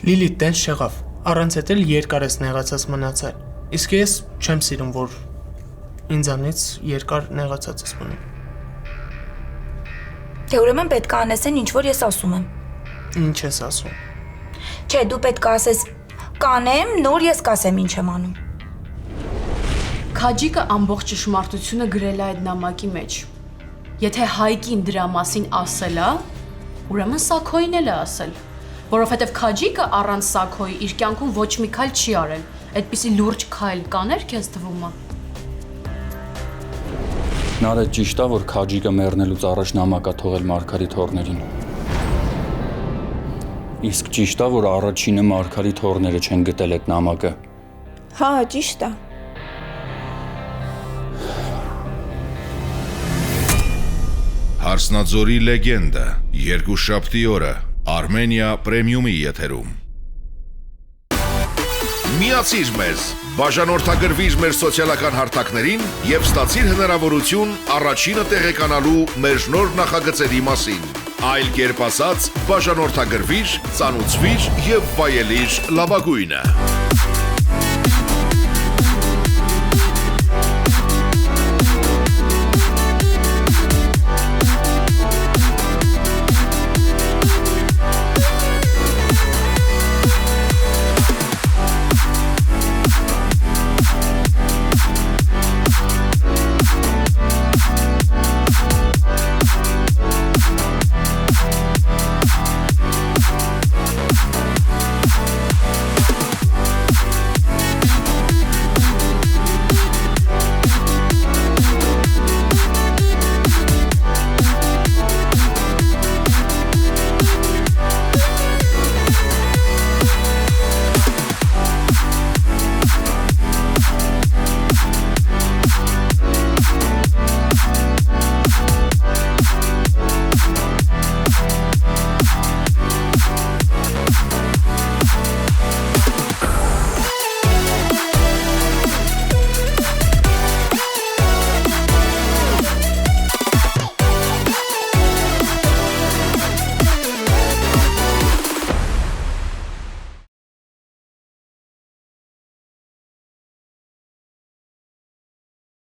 Լիլիթ տենց չեղավ, առանց էդ էլ երկար ես նեղացած մնացել, իսկ ես չեմ սիրում, որ ինձանից երկար նեղացած ես մնում։ Դե ուրեմն պետք է անեսեն ինչ որ ես ասում եմ։ Ինչ ես ասում։ Չէ, դու պետք է ասես կանեմ, նոր ես կասեմ ինչ եմ անում։ Քաջիկը ամբողջ ճշմարտությունը գրել է այդ նամակի մեջ։ Եթե Հայկին դրա մասին ասել է, ուրեմն Սաքոյին էլ է ասել, որովհետև Քաջիկը առանց Սաքոյի իր կյանքում ոչ մի քայլ չի արել։ Այդպիսի լուրջ քայլ կաներ քեզ թվում է։ Նարեկ ճիշտ է, որ Քաջիկը մեռնելուց առաջ նամակ է թողել Մարգարիտ հորներին։ Իսկ ճիշտ է, որ առաջինը Մարգարիտ հորները չեն գտել այդ նամակը։ Հա, ճիշտ է։ Հարսնաձորի լեգենդը, երկուշաբթի օրը, Armenia Premium-ի եթերում։ Միացիր մեզ, բաժանորդագրվիր մեր սոցիալական հարթակներին և ստացիր հնարավորություն առաջինը տեղեկանալու մեր նոր նախագծերի մասին։ Այլ կերպ ասած, բաժանորդագրվիր, ծանուցվիր և վայելիր լավագույնը։